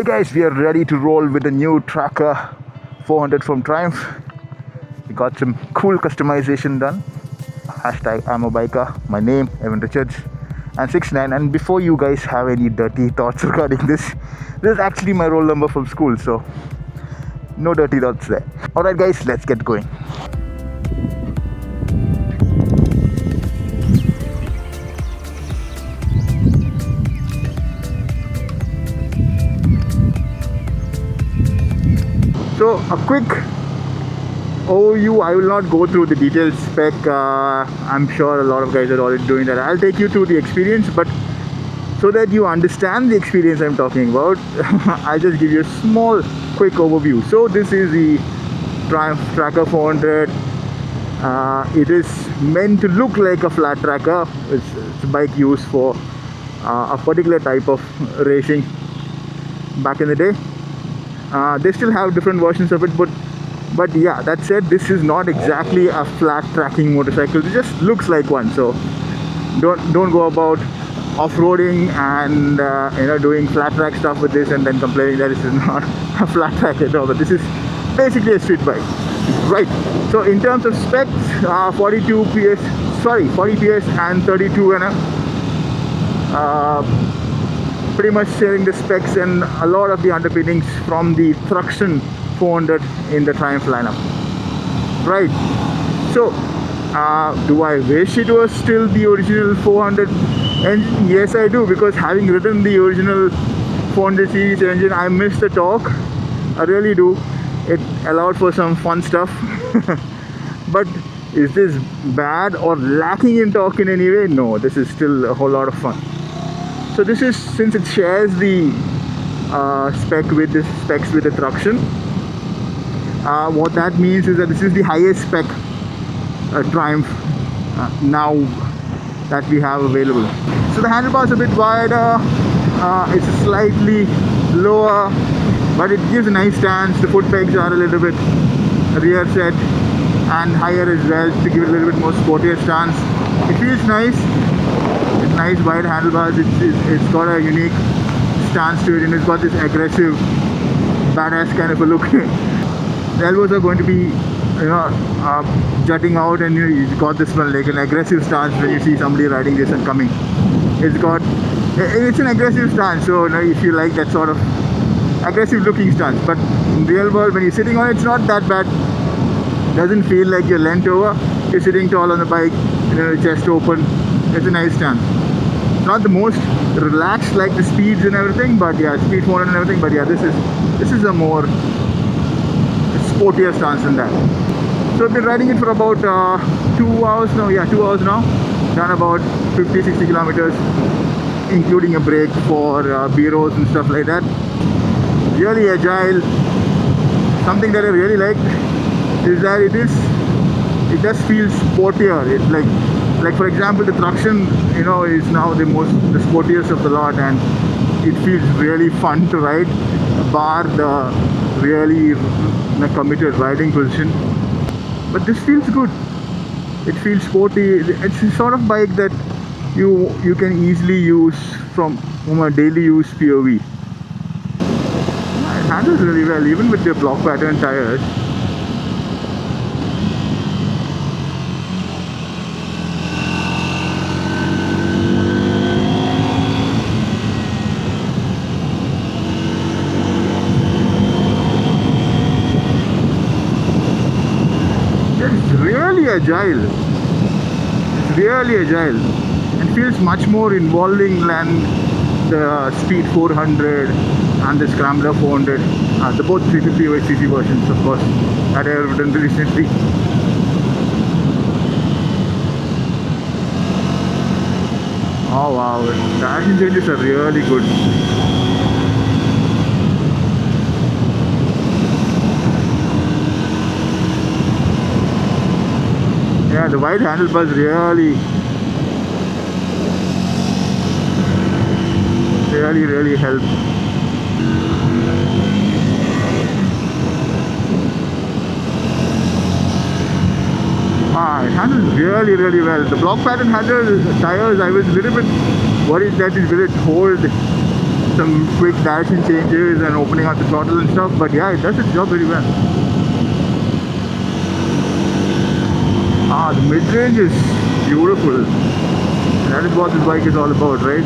Hey guys, we are ready to roll with the new Tracker 400 from Triumph. We got some cool customization done. Hashtag I'm a biker. My name, Evan Richards, and 69. And before you guys have any dirty thoughts regarding this is actually my roll number from school, so no dirty thoughts there. Alright guys, let's get going. So a quick overview. I will not go through the detailed spec. I'm sure a lot of guys are already doing that. I'll take you through the experience, but so that you understand the experience I'm talking about, I'll just give you a small quick overview. So this is the Triumph Tracker 400. It is meant to look like a flat tracker. It's a bike used for a particular type of racing back in the day. They still have different versions of it, but yeah, that said, this is not exactly a flat tracking motorcycle. It just looks like one. So don't go about off-roading and doing flat track stuff with this and then complaining that this is not a flat track at all. But this is basically a street bike, right? So in terms of specs, 40 PS and 32 Nm. Pretty much sharing the specs and a lot of the underpinnings from the Thruxton 400 in the Triumph lineup. Right. So, do I wish it was still the original 400 engine? Yes, I do, because having ridden the original 400 series engine, I miss the torque. I really do. It allowed for some fun stuff. But is this bad or lacking in torque in any way? No, this is still a whole lot of fun. So this is, since it shares the specs with the Thruxton, what that means is that this is the highest spec Triumph now that we have available. So the handlebars are a bit wider, it's slightly lower, but it gives a nice stance. The foot pegs are a little bit rear set and higher as well to give it a little bit more sportier stance. It feels nice. Nice wide handlebars. It's got a unique stance to it, and it's got this aggressive, badass kind of a look. The elbows are going to be, jutting out, and you've got this one like an aggressive stance when you see somebody riding this and coming. It's an aggressive stance. So if you like that sort of aggressive looking stance, but in real world when you're sitting on it, it's not that bad. Doesn't feel like you're leant over. You're sitting tall on the bike, chest open. It's a nice stance. Not the most relaxed like the speeds and everything, but yeah, speed 400 and everything, but yeah, this is a more sportier stance than that. So I've been riding it for about 2 hours now. Yeah, 2 hours now. Done about 50-60 kilometers, including a break for B-rolls and stuff like that. Really agile. Something that I really like is that it does feel sportier. It's like for example, the Thruxton, is now the sportiest of the lot, and it feels really fun to ride, bar the really committed riding position. But this feels good. It feels sporty. It's a sort of bike that you can easily use from a daily use POV. It handles really well, even with the block pattern tires. It's really agile and feels much more involving than the Speed 400 and the Scrambler 400, the both 350cc versions, of course, that I have done recently. Oh wow, the action changes are really good. Yeah, the wide handlebars really help. It handles really well. The block pattern handle tires, I was a little bit worried that it will hold some quick direction changes and opening up the throttle and stuff, but yeah, it does its job very well. The mid-range is beautiful. That is what this bike is all about, right?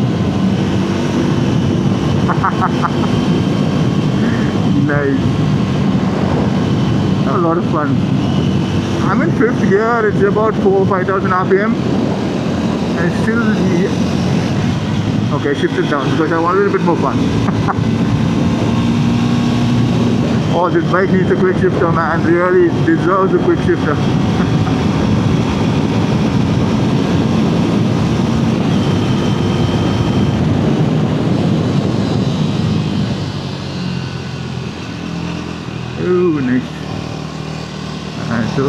Nice. A lot of fun. I'm in 5th gear, it's about 4,000-5,000 RPM. And still, okay, shift it down because I want a little bit more fun. Oh, this bike needs a quick shifter, man. Really deserves a quick shifter. Ooh, nice. And so,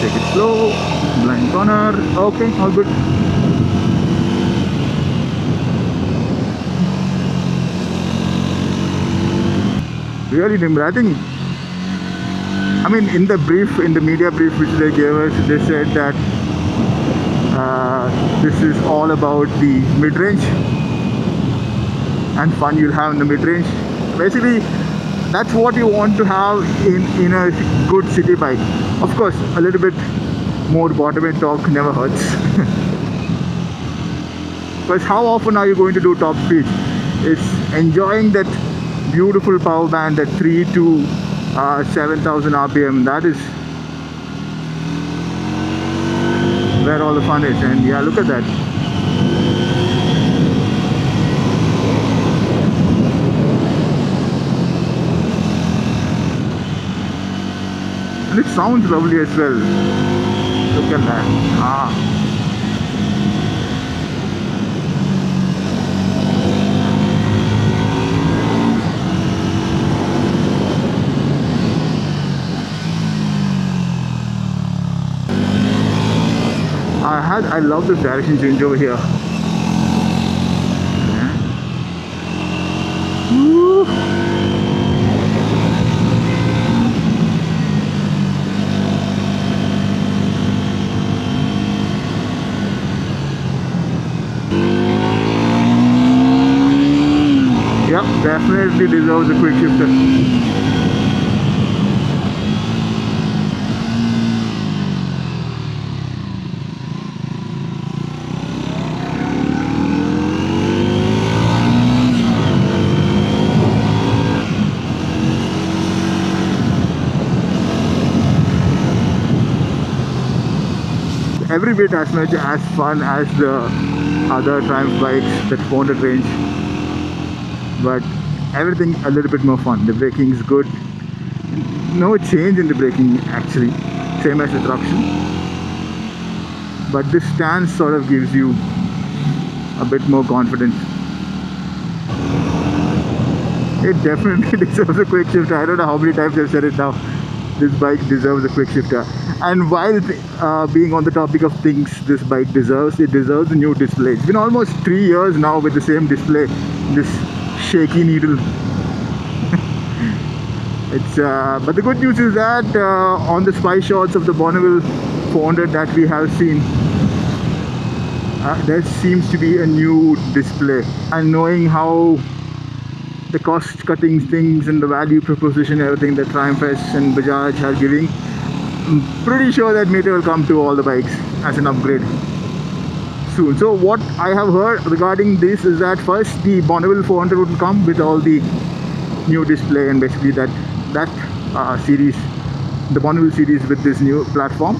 take it slow. Blind corner. Okay, all good. Really nimble. I think, I mean, in the media brief which they gave us, they said that this is all about the mid-range and fun you'll have in the mid-range. Basically, that's what you want to have in a good city bike. Of course, a little bit more bottom end torque never hurts. Because how often are you going to do top speed? It's enjoying that beautiful power band at 3 to 7,000 RPM. That is where all the fun is. And yeah, look at that. And it sounds lovely as well. Look at that. I love this direction change over here. Woo. Yep, definitely deserves a quick shifter. Every bit as much as fun as the other Triumph bikes, that 400 range, but everything a little bit more fun. The braking is good, no change in the braking actually, same as the Thruxton, but this stance sort of gives you a bit more confidence. It definitely deserves a quick shifter. I don't know how many times I've said it now. This bike deserves a quick shifter. And while being on the topic of things this bike deserves, it deserves a new display. It's been almost 3 years now with the same display, this shaky needle. But the good news is that on the spy shots of the Bonneville 400 that we have seen, there seems to be a new display. And knowing how the cost cutting things and the value proposition, everything that Triumph S and Bajaj are giving, I'm pretty sure that Meteor will come to all the bikes as an upgrade soon. So what I have heard regarding this is that first the Bonneville 400 would come with all the new display and basically that series, the Bonneville series with this new platform,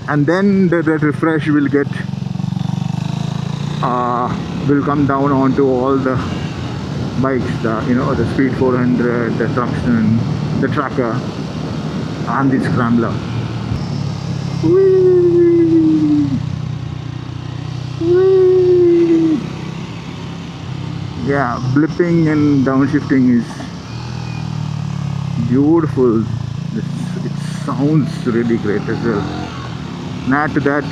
and then the refresh will get will come down onto all the bikes, the Speed 400, the Thruxton, the Tracker, and the Scrambler. Whee! Whee! Yeah, blipping and downshifting is beautiful. It sounds really great as well. And add to that,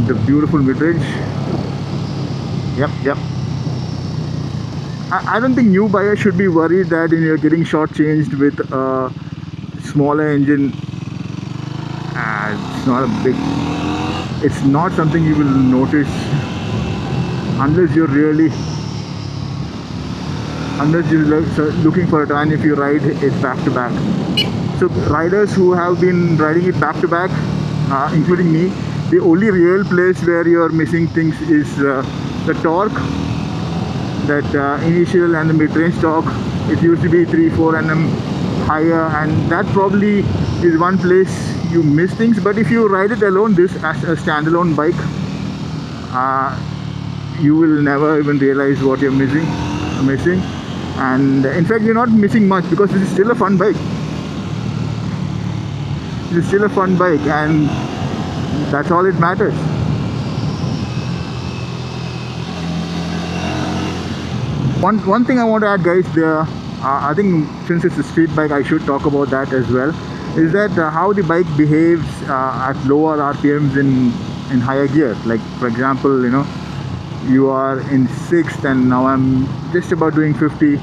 the beautiful mid-range. Yep. I don't think new buyers should be worried that you're getting shortchanged with a smaller engine. It's not something you will notice unless you're looking for it, and if you ride it back to back. So riders who have been riding it back to back, including me, the only real place where you're missing things is the torque, that initial and the mid-range torque. It used to be 3-4 nm higher, and that probably is one place you miss things. But if you ride it alone, this as a standalone bike, you will never even realize what you're missing. And in fact, you're not missing much, because this is still a fun bike. This is still a fun bike, and that's all it matters. One thing I want to add, guys, I think since it's a street bike, I should talk about that as well, is that how the bike behaves at lower RPMs in higher gear. Like, for example, you are in 6th and now I'm just about doing 50.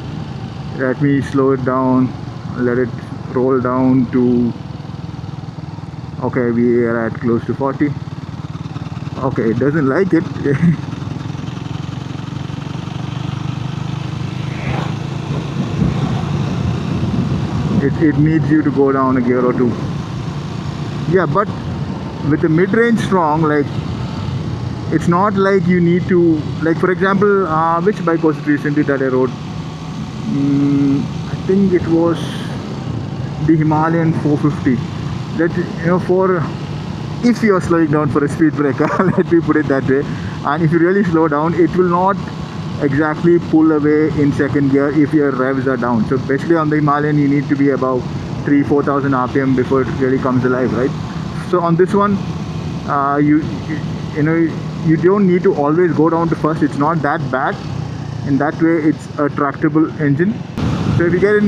Let me slow it down, let it roll down to, okay, we are at close to 40. Okay, it doesn't like it. It needs you to go down a gear or two. Yeah, but with the mid-range strong, like, it's not like you need to, like, for example, which bike was it recently that I rode? I think it was the Himalayan 450. That, for, if you're slowing down for a speed breaker, let me put it that way, and if you really slow down, it will not exactly pull away in second gear if your revs are down. So basically on the Himalayan, you need to be about 3,000-4,000 RPM before it really comes alive, right? So on this one, you don't need to always go down to first. It's not that bad. In that way, it's a tractable engine. So if you get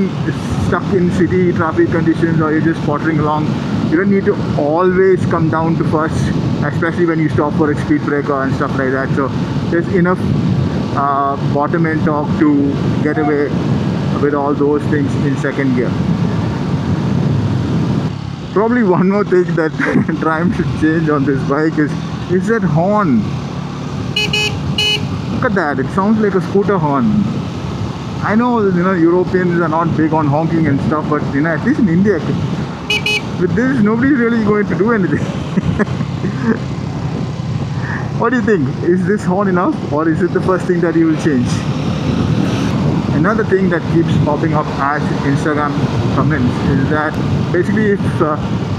stuck in city traffic conditions, or you're just pottering along, you don't need to always come down to first, especially when you stop for a speed breaker and stuff like that. So there's enough bottom end torque to get away with all those things in second gear. Probably one more thing that Triumph should change on this bike is that horn. Look at that, it sounds like a scooter horn. I know, Europeans are not big on honking and stuff, but at least in India, with this, nobody's really going to do anything. What do you think? Is this horn enough, or is it the first thing that you will change? Another thing that keeps popping up as Instagram comments is that basically if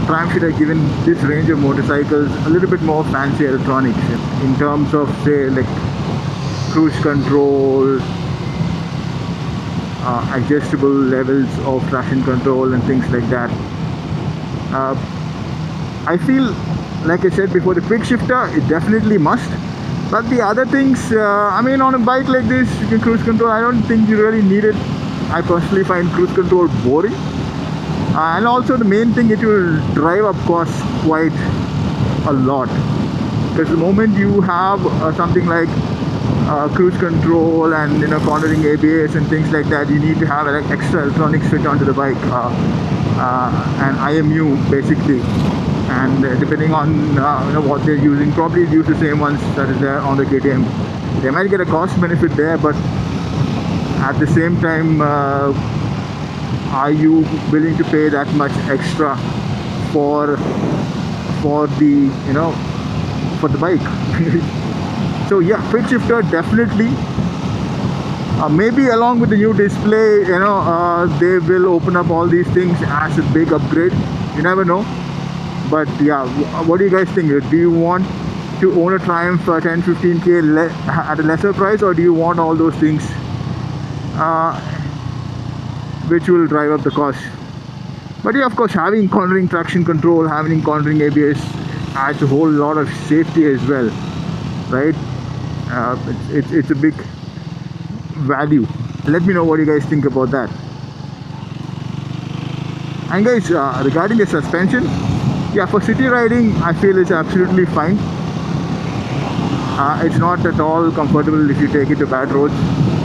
Triumph should have given this range of motorcycles a little bit more fancy electronics in terms of, say, like cruise control, adjustable levels of traction control and things like that. I feel, like I said before, the quick shifter, it definitely must. But the other things, on a bike like this, you can cruise control. I don't think you really need it. I personally find cruise control boring. And also the main thing, it will drive up costs quite a lot. Because the moment you have something like cruise control and cornering ABS and things like that, you need to have an extra electronics fit onto the bike, and IMU basically. And depending on what they're using, probably use the same ones that is there on the KTM. They might get a cost benefit there, but at the same time, are you willing to pay that much extra for the for the bike? So yeah, quick shifter definitely. Maybe along with the new display, they will open up all these things as a big upgrade. You never know. But yeah, what do you guys think? Do you want to own a Triumph 10-15k at a lesser price, or do you want all those things which will drive up the cost? But yeah, of course, having cornering traction control, having cornering ABS adds a whole lot of safety as well, right? It's a big value. Let me know what you guys think about that. And guys, regarding the suspension, yeah, for city riding, I feel it's absolutely fine. It's not at all comfortable if you take it to bad roads.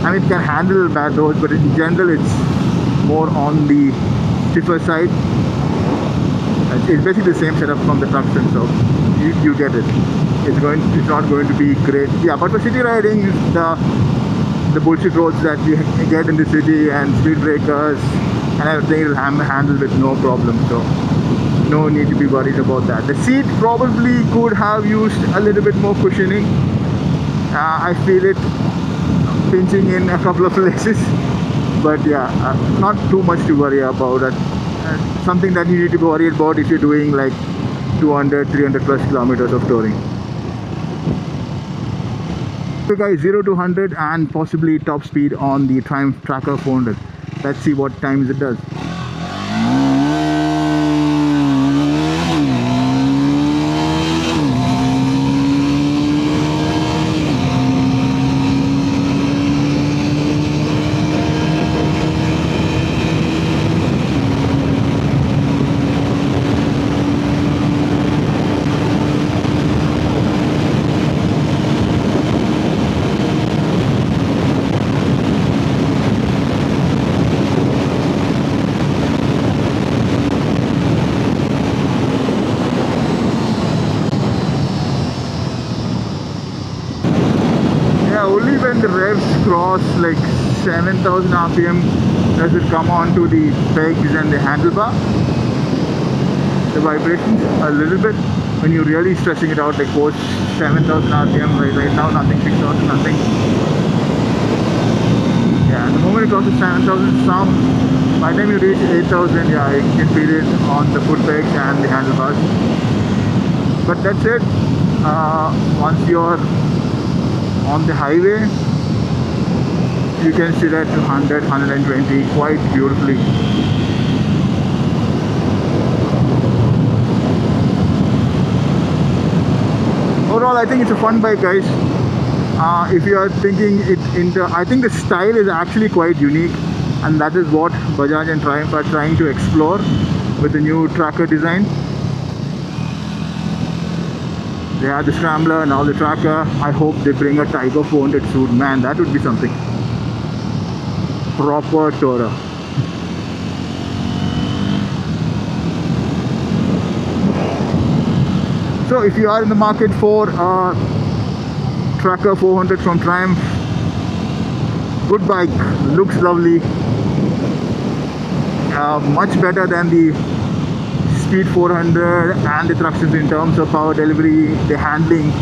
I mean, it can handle bad roads, but in general, it's more on the stiffer side. It's basically the same setup from the Thruxton, so you get it. it's not going to be great. Yeah, but for city riding, the bullshit roads that we get in the city and speed breakers and everything will handle with no problem. So no need to be worried about that. The seat probably could have used a little bit more cushioning. I feel it pinching in a couple of places, but yeah, not too much to worry about. Something that you need to be worried about if you're doing like 200, 300 plus kilometers of touring. So guys, 0 to 100 and possibly top speed on the Triumph Tracker 400. Let's see what times it does. Only when the revs cross like 7,000 RPM does it come on to the pegs and the handlebar. The vibrations a little bit when you're really stressing it out, like post 7,000 RPM. Right now nothing, 6,000, nothing. Yeah, the moment it crosses 7,000, by the time you reach 8,000, yeah, you can feel it on the foot pegs and the handlebars. But that's it. Once you're on the highway, you can see that 100, 120 quite beautifully. Overall, I think it's a fun bike, guys. If you are thinking it into, I think the style is actually quite unique, and that is what Bajaj and Triumph are trying to explore with the new tracker design. They had the scrambler, now the tracker. I hope they bring a Tiger 400 soon. Man, that would be something. Proper tourer. So if you are in the market for a Tracker 400 from Triumph, good bike, looks lovely. Much better than the Speed 400 and the Thruxton in terms of power delivery, the handling,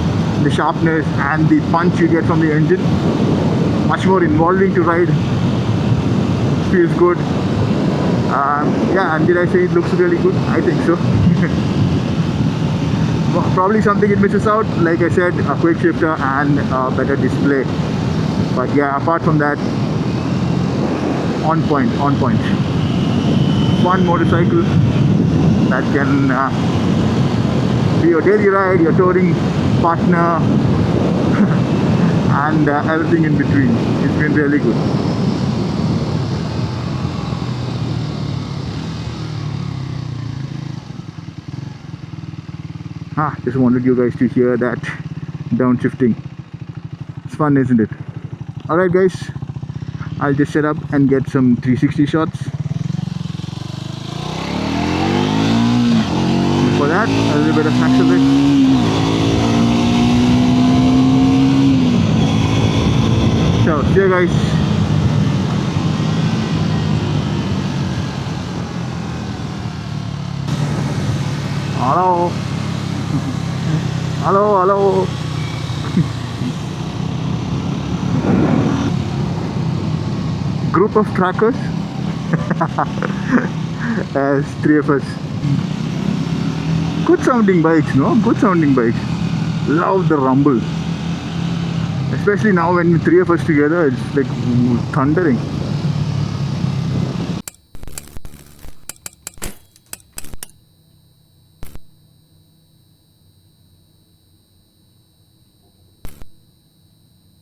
the sharpness and the punch you get from the engine. Much more involving to ride. Feels good. Yeah, and did I say it looks really good? I think so. Probably something it misses out, like I said, a quick shifter and a better display. But yeah, apart from that, on point. Fun motorcycle that can be your daily ride, your touring partner, and everything in between. It's been really good. Just wanted you guys to hear that downshifting. It's fun, isn't it? Alright guys, I'll just set up and get some 360 shots. For that, a little bit of accelerate. So, see you guys. Hello. Hello. Group of trackers. As three of us. Good sounding bikes, no? Good sounding bikes. Love the rumble. Especially now when three of us together, it's like thundering.